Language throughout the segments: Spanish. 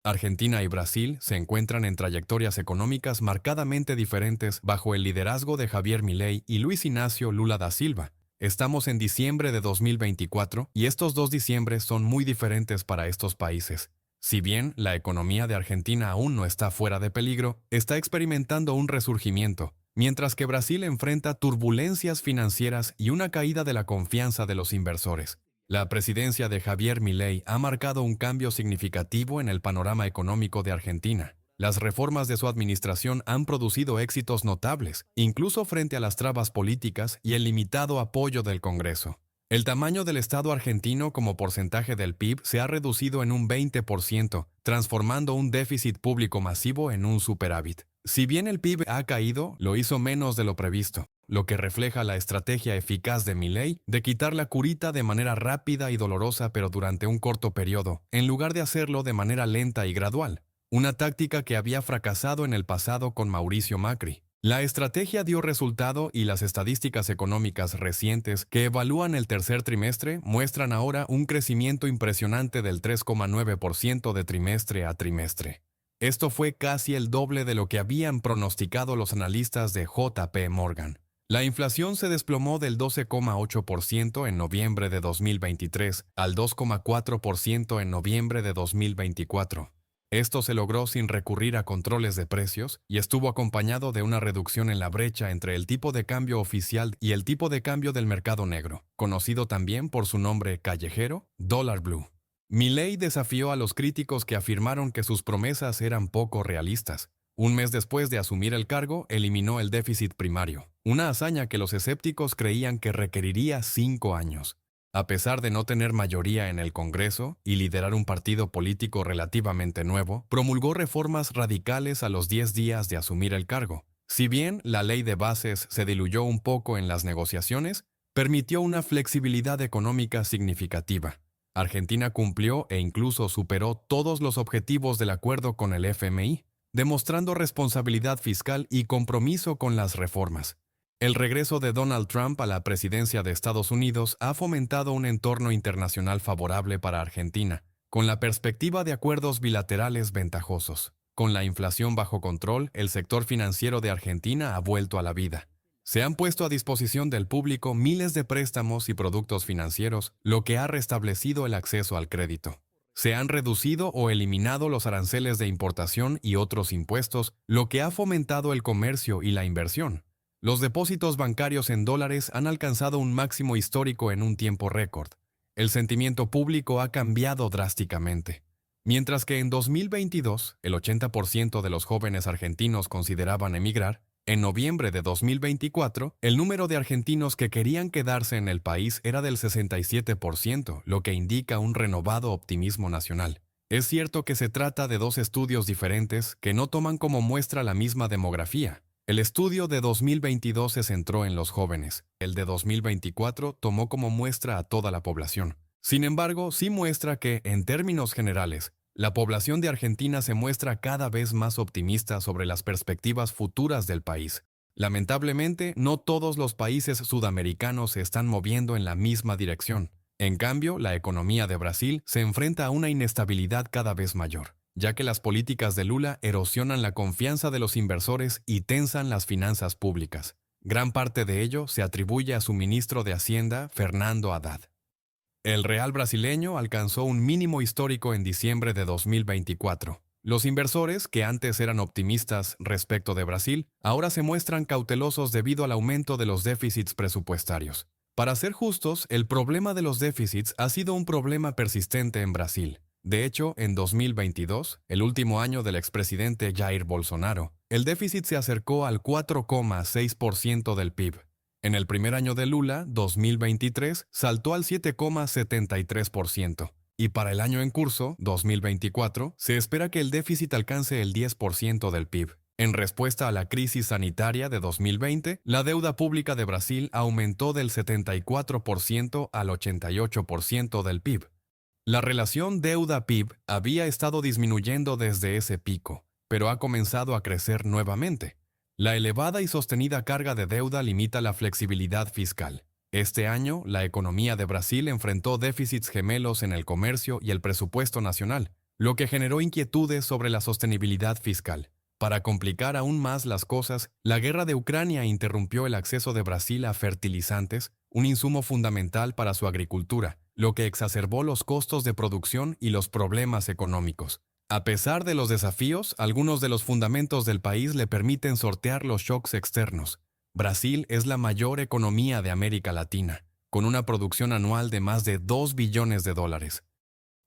Argentina y Brasil se encuentran en trayectorias económicas marcadamente diferentes bajo el liderazgo de Javier Milei y Luis Ignacio Lula da Silva. Estamos en diciembre de 2024 y estos dos diciembres son muy diferentes para estos países. Si bien la economía de Argentina aún no está fuera de peligro, está experimentando un resurgimiento, mientras que Brasil enfrenta turbulencias financieras y una caída de la confianza de los inversores. La presidencia de Javier Milei ha marcado un cambio significativo en el panorama económico de Argentina. Las reformas de su administración han producido éxitos notables, incluso frente a las trabas políticas y el limitado apoyo del Congreso. El tamaño del Estado argentino como porcentaje del PIB se ha reducido en un 20%, transformando un déficit público masivo en un superávit. Si bien el PIB ha caído, lo hizo menos de lo previsto, lo que refleja la estrategia eficaz de Milei de quitar la curita de manera rápida y dolorosa pero durante un corto periodo, en lugar de hacerlo de manera lenta y gradual, una táctica que había fracasado en el pasado con Mauricio Macri. La estrategia dio resultado y las estadísticas económicas recientes que evalúan el tercer trimestre muestran ahora un crecimiento impresionante del 3,9% de trimestre a trimestre. Esto fue casi el doble de lo que habían pronosticado los analistas de JP Morgan. La inflación se desplomó del 12,8% en noviembre de 2023 al 2,4% en noviembre de 2024. Esto se logró sin recurrir a controles de precios y estuvo acompañado de una reducción en la brecha entre el tipo de cambio oficial y el tipo de cambio del mercado negro, conocido también por su nombre callejero, dólar blue. Milei desafió a los críticos que afirmaron que sus promesas eran poco realistas. Un mes después de asumir el cargo, eliminó el déficit primario, una hazaña que los escépticos creían que requeriría 5 años. A pesar de no tener mayoría en el Congreso y liderar un partido político relativamente nuevo, promulgó reformas radicales a los 10 días de asumir el cargo. Si bien la ley de bases se diluyó un poco en las negociaciones, permitió una flexibilidad económica significativa. Argentina cumplió e incluso superó todos los objetivos del acuerdo con el FMI, demostrando responsabilidad fiscal y compromiso con las reformas. El regreso de Donald Trump a la presidencia de Estados Unidos ha fomentado un entorno internacional favorable para Argentina, con la perspectiva de acuerdos bilaterales ventajosos. Con la inflación bajo control, el sector financiero de Argentina ha vuelto a la vida. Se han puesto a disposición del público miles de préstamos y productos financieros, lo que ha restablecido el acceso al crédito. Se han reducido o eliminado los aranceles de importación y otros impuestos, lo que ha fomentado el comercio y la inversión. Los depósitos bancarios en dólares han alcanzado un máximo histórico en un tiempo récord. El sentimiento público ha cambiado drásticamente. Mientras que en 2022, el 80% de los jóvenes argentinos consideraban emigrar, en noviembre de 2024, el número de argentinos que querían quedarse en el país era del 67%, lo que indica un renovado optimismo nacional. Es cierto que se trata de dos estudios diferentes que no toman como muestra la misma demografía. El estudio de 2022 se centró en los jóvenes. El de 2024 tomó como muestra a toda la población. Sin embargo, sí muestra que, en términos generales, la población de Argentina se muestra cada vez más optimista sobre las perspectivas futuras del país. Lamentablemente, no todos los países sudamericanos se están moviendo en la misma dirección. En cambio, la economía de Brasil se enfrenta a una inestabilidad cada vez mayor, ya que las políticas de Lula erosionan la confianza de los inversores y tensan las finanzas públicas. Gran parte de ello se atribuye a su ministro de Hacienda, Fernando Haddad. El real brasileño alcanzó un mínimo histórico en diciembre de 2024. Los inversores, que antes eran optimistas respecto de Brasil, ahora se muestran cautelosos debido al aumento de los déficits presupuestarios. Para ser justos, el problema de los déficits ha sido un problema persistente en Brasil. De hecho, en 2022, el último año del expresidente Jair Bolsonaro, el déficit se acercó al 4,6% del PIB. En el primer año de Lula, 2023, saltó al 7,73%. Y para el año en curso, 2024, se espera que el déficit alcance el 10% del PIB. En respuesta a la crisis sanitaria de 2020, la deuda pública de Brasil aumentó del 74% al 88% del PIB. La relación deuda-PIB había estado disminuyendo desde ese pico, pero ha comenzado a crecer nuevamente. La elevada y sostenida carga de deuda limita la flexibilidad fiscal. Este año, la economía de Brasil enfrentó déficits gemelos en el comercio y el presupuesto nacional, lo que generó inquietudes sobre la sostenibilidad fiscal. Para complicar aún más las cosas, la guerra de Ucrania interrumpió el acceso de Brasil a fertilizantes, un insumo fundamental para su agricultura, lo que exacerbó los costos de producción y los problemas económicos. A pesar de los desafíos, algunos de los fundamentos del país le permiten sortear los shocks externos. Brasil es la mayor economía de América Latina, con una producción anual de más de 2 billones de dólares.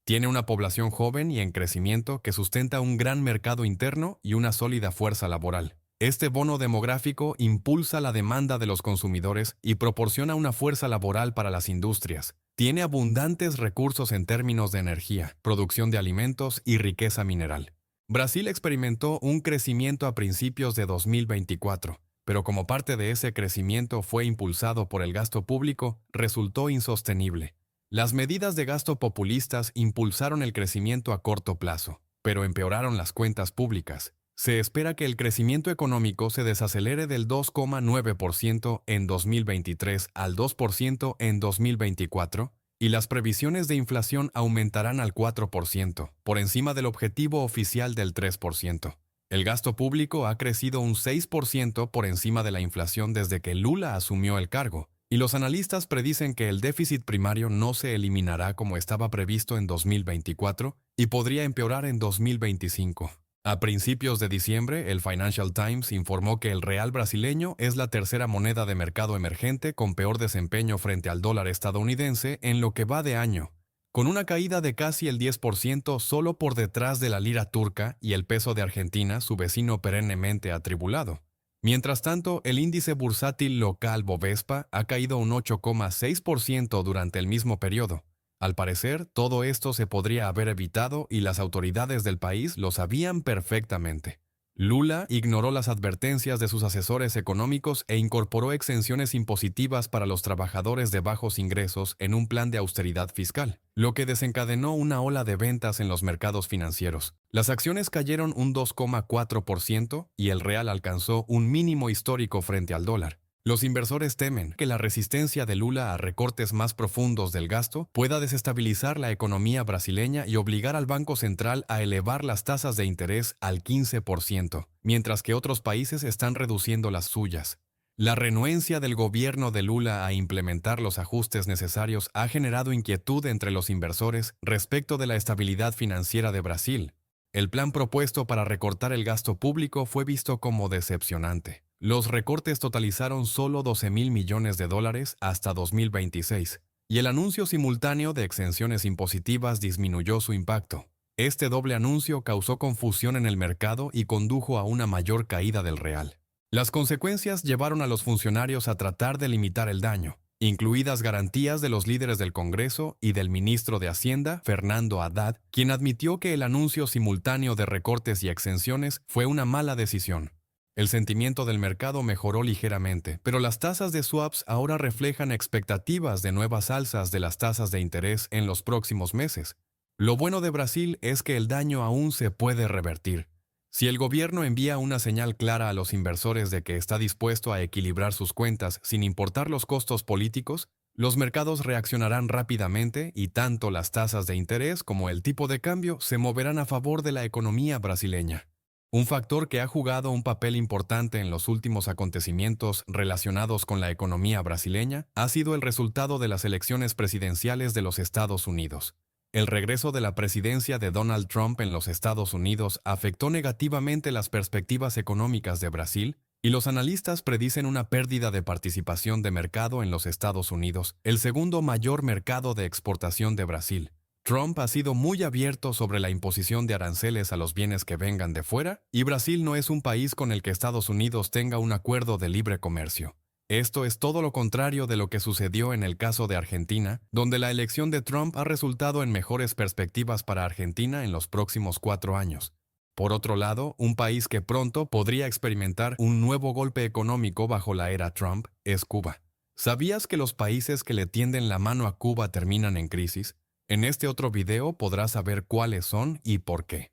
Tiene una población joven y en crecimiento que sustenta un gran mercado interno y una sólida fuerza laboral. Este bono demográfico impulsa la demanda de los consumidores y proporciona una fuerza laboral para las industrias. Tiene abundantes recursos en términos de energía, producción de alimentos y riqueza mineral. Brasil experimentó un crecimiento a principios de 2024, pero como parte de ese crecimiento fue impulsado por el gasto público, resultó insostenible. Las medidas de gasto populistas impulsaron el crecimiento a corto plazo, pero empeoraron las cuentas públicas. Se espera que el crecimiento económico se desacelere del 2,9% en 2023 al 2% en 2024, y las previsiones de inflación aumentarán al 4%, por encima del objetivo oficial del 3%. El gasto público ha crecido un 6% por encima de la inflación desde que Lula asumió el cargo, y los analistas predicen que el déficit primario no se eliminará como estaba previsto en 2024 y podría empeorar en 2025. A principios de diciembre, el Financial Times informó que el real brasileño es la tercera moneda de mercado emergente con peor desempeño frente al dólar estadounidense en lo que va de año, con una caída de casi el 10% solo por detrás de la lira turca y el peso de Argentina, su vecino perennemente atribulado. Mientras tanto, el índice bursátil local Bovespa ha caído un 8,6% durante el mismo periodo. Al parecer, todo esto se podría haber evitado y las autoridades del país lo sabían perfectamente. Lula ignoró las advertencias de sus asesores económicos e incorporó exenciones impositivas para los trabajadores de bajos ingresos en un plan de austeridad fiscal, lo que desencadenó una ola de ventas en los mercados financieros. Las acciones cayeron un 2,4% y el real alcanzó un mínimo histórico frente al dólar. Los inversores temen que la resistencia de Lula a recortes más profundos del gasto pueda desestabilizar la economía brasileña y obligar al Banco Central a elevar las tasas de interés al 15%, mientras que otros países están reduciendo las suyas. La renuencia del gobierno de Lula a implementar los ajustes necesarios ha generado inquietud entre los inversores respecto de la estabilidad financiera de Brasil. El plan propuesto para recortar el gasto público fue visto como decepcionante. Los recortes totalizaron solo 12.000 millones de dólares hasta 2026, y el anuncio simultáneo de exenciones impositivas disminuyó su impacto. Este doble anuncio causó confusión en el mercado y condujo a una mayor caída del real. Las consecuencias llevaron a los funcionarios a tratar de limitar el daño, incluidas garantías de los líderes del Congreso y del ministro de Hacienda, Fernando Haddad, quien admitió que el anuncio simultáneo de recortes y exenciones fue una mala decisión. El sentimiento del mercado mejoró ligeramente, pero las tasas de swaps ahora reflejan expectativas de nuevas alzas de las tasas de interés en los próximos meses. Lo bueno de Brasil es que el daño aún se puede revertir. Si el gobierno envía una señal clara a los inversores de que está dispuesto a equilibrar sus cuentas sin importar los costos políticos, los mercados reaccionarán rápidamente y tanto las tasas de interés como el tipo de cambio se moverán a favor de la economía brasileña. Un factor que ha jugado un papel importante en los últimos acontecimientos relacionados con la economía brasileña ha sido el resultado de las elecciones presidenciales de los Estados Unidos. El regreso de la presidencia de Donald Trump en los Estados Unidos afectó negativamente las perspectivas económicas de Brasil, y los analistas predicen una pérdida de participación de mercado en los Estados Unidos, el segundo mayor mercado de exportación de Brasil. Trump ha sido muy abierto sobre la imposición de aranceles a los bienes que vengan de fuera, y Brasil no es un país con el que Estados Unidos tenga un acuerdo de libre comercio. Esto es todo lo contrario de lo que sucedió en el caso de Argentina, donde la elección de Trump ha resultado en mejores perspectivas para Argentina en los próximos 4 años. Por otro lado, un país que pronto podría experimentar un nuevo golpe económico bajo la era Trump es Cuba. ¿Sabías que los países que le tienden la mano a Cuba terminan en crisis? En este otro video podrás saber cuáles son y por qué.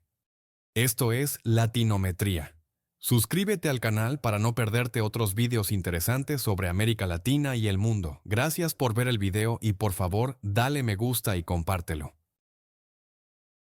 Esto es Latinometría. Suscríbete al canal para no perderte otros videos interesantes sobre América Latina y el mundo. Gracias por ver el video y por favor, dale me gusta y compártelo.